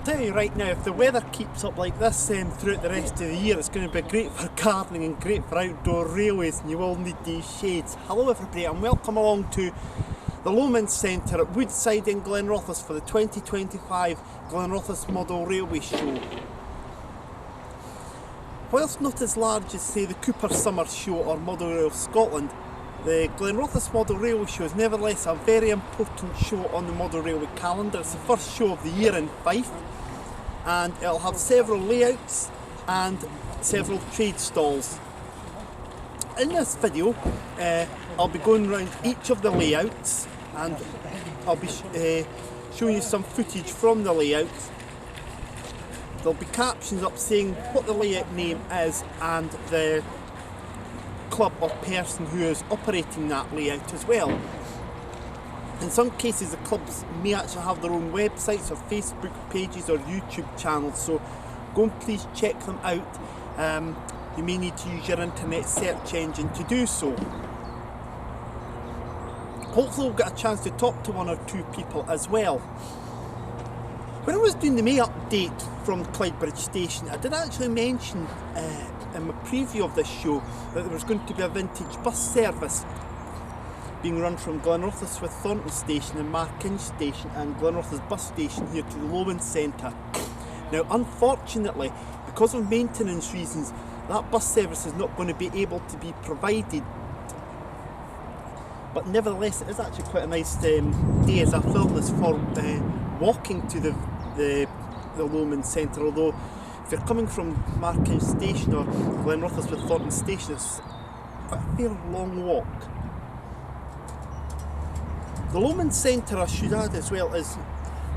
Tell you right now, if the weather keeps up like this throughout the rest of the year, it's going to be great for gardening and great for outdoor railways, and you will need these shades. Hello everybody and welcome along to the Lomond Centre at Woodside in Glenrothes for the 2025 Glenrothes Model Railway Show. Whilst not as large as say the Cooper Summer Show or Model Rail Scotland, the Glenrothes Model Railway Show is nevertheless a very important show on the Model Railway calendar. It's the first show of the year in Fife, and it'll have several layouts and several trade stalls. In this video I'll be going around each of the layouts and I'll be showing you some footage from the layouts. There'll be captions up saying what the layout name is and the club or person who is operating that layout as well. In some cases the clubs may actually have their own websites or Facebook pages or YouTube channels, so go and please check them out. You may need to use your internet search engine to do so. Hopefully we'll get a chance to talk to one or two people as well. When I was doing the May update from Clydebridge station, I did actually mention in my preview of this show that there was going to be a vintage bus service being run from Glenrothes with Thornton station and Markinch station and Glenrothes bus station here to the Lomond Centre. Now unfortunately, because of maintenance reasons, that bus service is not going to be able to be provided, but nevertheless it is actually quite a nice day as I film this for walking to the Lomond Centre, although if you're coming from Markinch station or Glenrothes with Thornton station, it's a fairly long walk. The Lomond Centre, I should add as well, is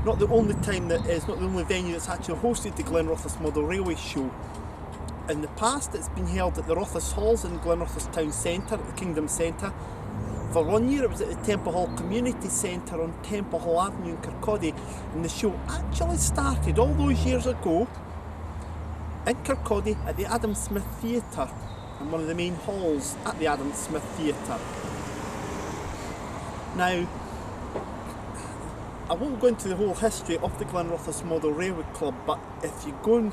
not the only venue that's actually hosted the Glenrothes Model Railway Show. In the past it's been held at the Rothes Halls in Glenrothes Town Centre, at the Kingdom Centre. For 1 year it was at the Temple Hall Community Centre on Temple Hall Avenue in Kirkcaldy, and the show actually started all those years ago in Kirkcaldy at the Adam Smith Theatre, in one of the main halls at the Adam Smith Theatre. Now, I won't go into the whole history of the Glenrothes Model Railway Club, but if you go and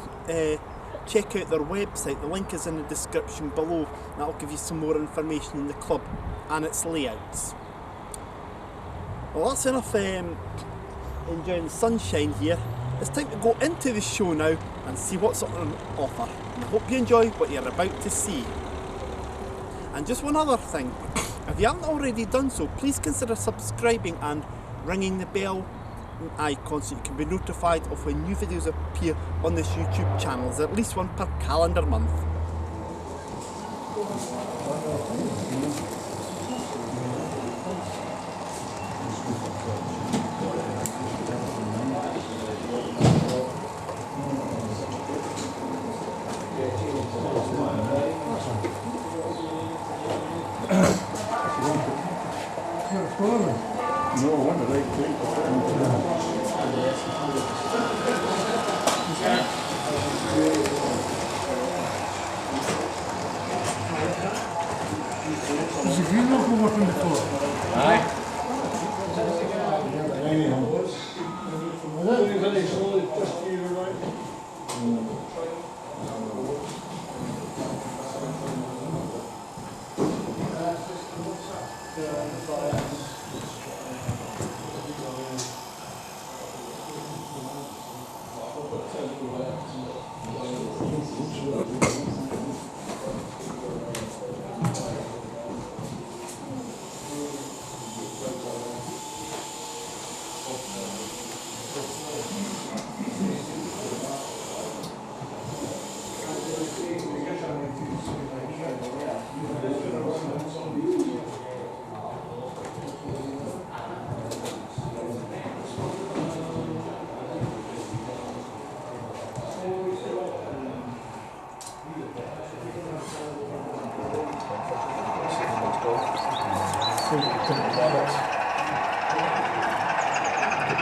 check out their website, the link is in the description below. That'll give you some more information on the club and its layouts. Well, that's enough enjoying the sunshine here. It's time to go into the show now and see what's on offer. And I hope you enjoy what you're about to see. And just one other thing, if you haven't already done so, please consider subscribing and ringing the bell icon so you can be notified of when new videos appear on this YouTube channel. There's at least one per calendar month. Is the green logo working before? Aye.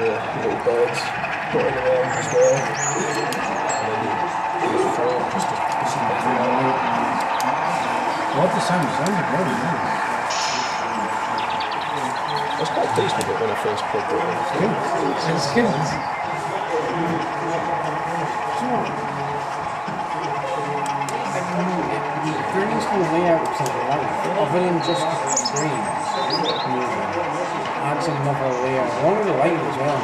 The little birds dotted around as well. I love the sound. It sounded very nice. I was quite pleased with it when I first plugged it in. It's good. graceful layout of something like that, other than just green. Adds another layer. I want the light as well.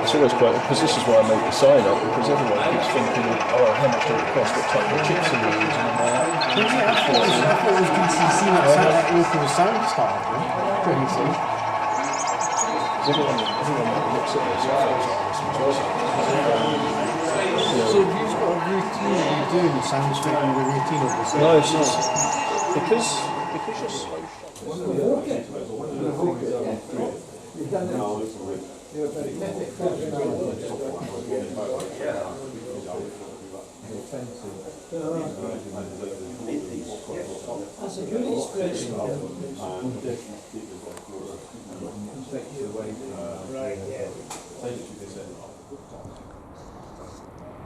It's always quite, because this is why I made the sign up, because everyone keeps thinking, oh, how much does it cost, what type of chips are you using, and all that. I thought it was DCC that local sound style, couldn't see. Everyone that looks at this, I think, So have you got a routine that you do in the sounds fit in the routine of this? no, it's just, because you're so That's a good expression.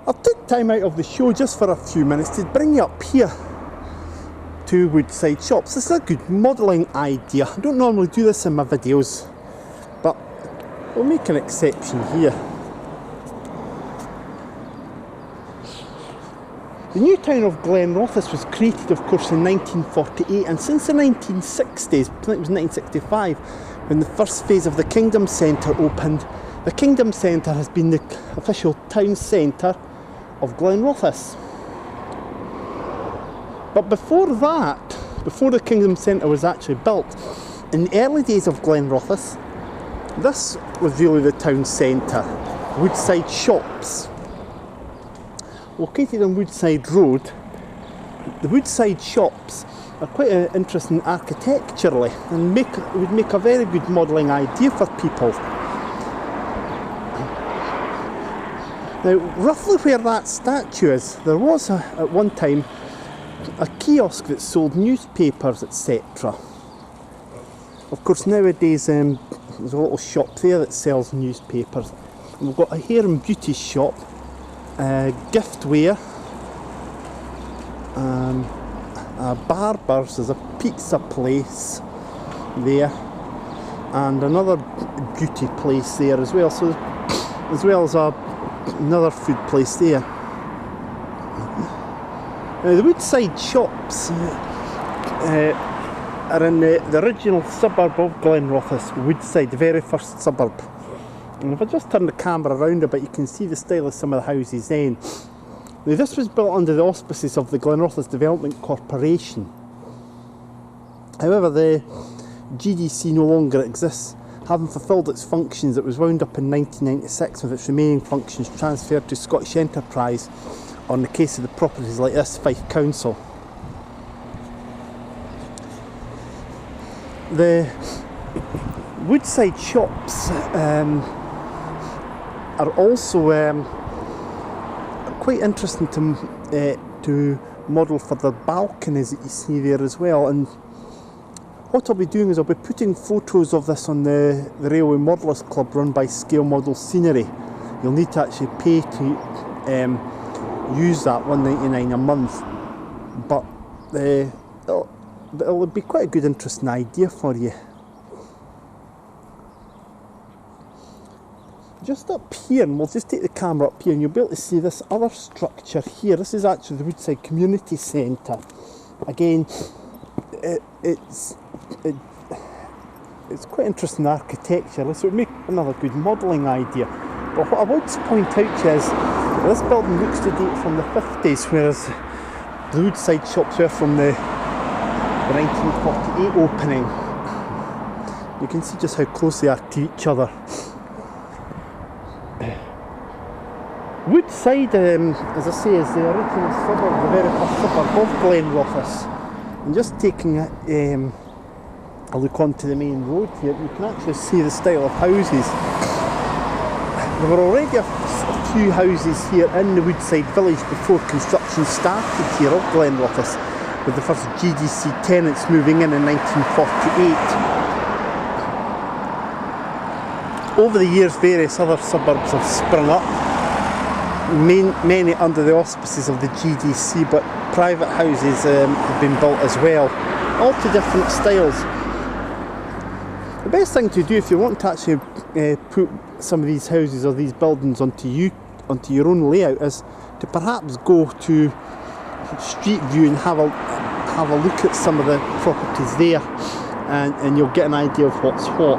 I've took time out of the show just for a few minutes to bring you up here to Woodside Shops. This is a good modelling idea. I don't normally do this in my videos, but we'll make an exception here. The new town of Glenrothes was created, of course, in 1948, and since the 1960s, I think it was 1965, when the first phase of the Kingdom Centre opened, the Kingdom Centre has been the official town centre of Glenrothes. But before that, before the Kingdom Centre was actually built, in the early days of Glenrothes, this was really the town centre. Woodside Shops. Located on Woodside Road, the Woodside Shops are quite interesting architecturally and would make a very good modelling idea for people. Now, roughly where that statue is, there was at one time a kiosk that sold newspapers, etc. Of course, nowadays there's a little shop there that sells newspapers. And we've got a hair and beauty shop, giftware, a barber's, there's a pizza place there, and another beauty place there as well. So, as well as another food place there. Now, the Woodside Shops are in the original suburb of Glenrothes, Woodside, the very first suburb. And if I just turn the camera around a bit, you can see the style of some of the houses then. Now, this was built under the auspices of the Glenrothes Development Corporation. However, the GDC no longer exists, having fulfilled its functions. It was wound up in 1996 with its remaining functions transferred to Scottish Enterprise, or in the case of the properties like this, Fife Council. The Woodside Shops are also quite interesting to model for the balconies that you see there as well. And what I'll be doing is I'll be putting photos of this on the Railway Modellers Club run by Scale Model Scenery. You'll need to actually pay to use that $1.99 a month, but it'll be quite a good interesting idea for you. Just up here, and we'll just take the camera up here, and you'll be able to see this other structure here. This is actually the Woodside Community Centre. Again, it's quite interesting architecture, so it would make another good modelling idea. But what I want to point out to you is this building looks to date from the 50s, whereas the Woodside Shops were from the 1948 opening. You can see just how close they are to each other. Woodside, as I say, is the original suburb, the very first suburb of Glenrothes. And just taking a look onto the main road here, you can actually see the style of houses. There were already a few houses here in the Woodside village before construction started here of Glenrothes, with the first GDC tenants moving in 1948. Over the years, various other suburbs have sprung up, many under the auspices of the GDC, but private houses have been built as well, all to different styles. The best thing to do if you want to actually put some of these houses or these buildings onto your own layout is to perhaps go to Street View and have a look at some of the properties there, and you'll get an idea of what's what.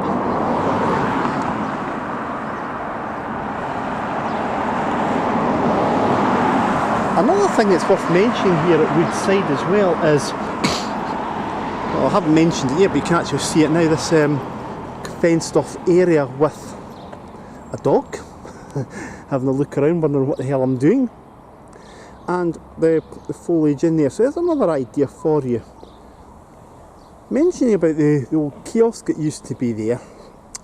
Another thing that's worth mentioning here at Woodside as well is, well, I haven't mentioned it yet, but you can actually see it now, this fenced off area with a dog having a look around, wondering what the hell I'm doing, and the foliage in there. So there's another idea for you. Mentioning about the old kiosk that used to be there,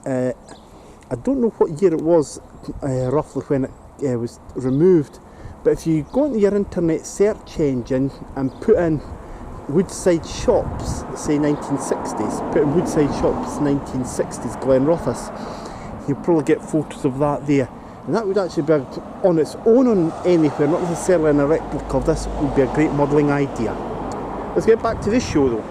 I don't know what year it was roughly when it was removed, but if you go into your internet search engine and put in Woodside Shops, say 1960s, put in Woodside Shops 1960s Glenrothes, you'll probably get photos of that there. And that would actually be on its own on anywhere, not necessarily in a replica of this. Would be a great modelling idea. Let's get back to this show though.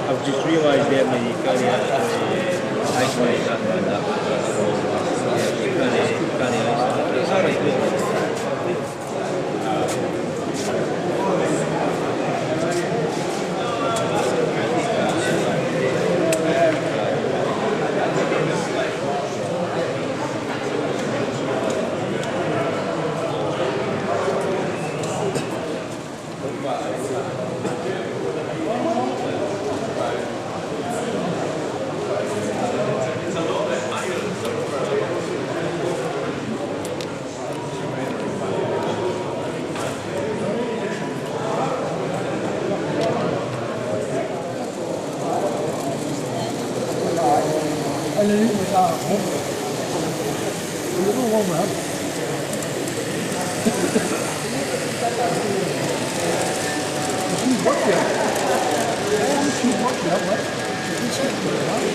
I've just realised there when you can't isolate that like that. You can't isolate. It's alright, and then it was out. You don't want that. She's worked yet. Yeah, she's worked yet, what? She's worked yet, huh?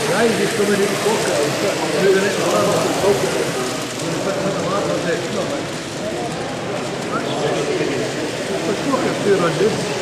Guys, he's coming in the pocket. He's doing this one in the pocket. He's putting the tomato in there. No, man. Let's look at 200.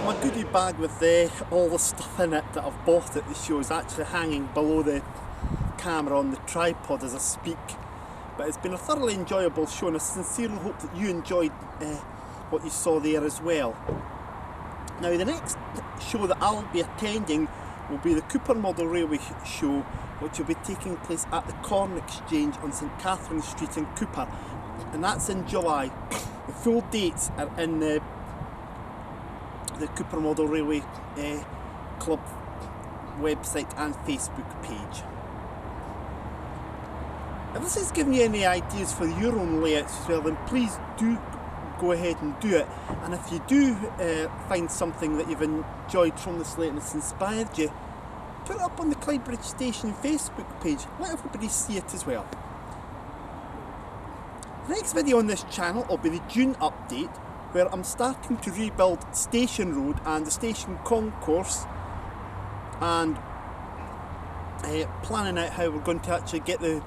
My goodie bag with all the stuff in it that I've bought at the show is actually hanging below the camera on the tripod as I speak. But it's been a thoroughly enjoyable show, and I sincerely hope that you enjoyed what you saw there as well. Now, the next show that I'll be attending will be the Cooper Model Railway show, which will be taking place at the Corn Exchange on St Catherine Street in Cooper, and that's in July. The full dates are in the Cooper Model Railway Club website and Facebook page. If this has given you any ideas for your own layouts as well, then please do go ahead and do it. And if you do find something that you've enjoyed from this layout and it's inspired you, put it up on the Clydebridge Station Facebook page. Let everybody see it as well. The next video on this channel will be the June update, where I'm starting to rebuild Station Road and the station concourse, and planning out how we're going to actually get the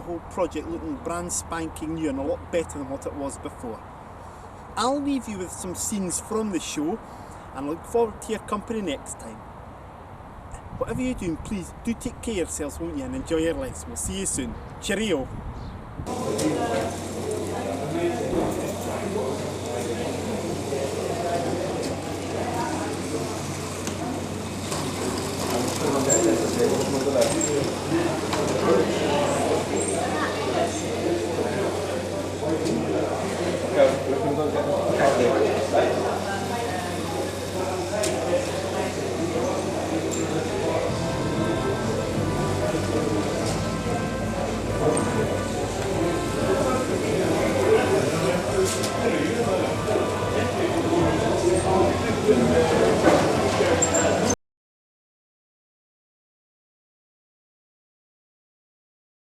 whole project looking brand spanking new and a lot better than what it was before. I'll leave you with some scenes from the show, and I look forward to your company next time. Whatever you're doing, please do take care of yourselves, won't you, and enjoy your lives. We'll see you soon. Cheerio!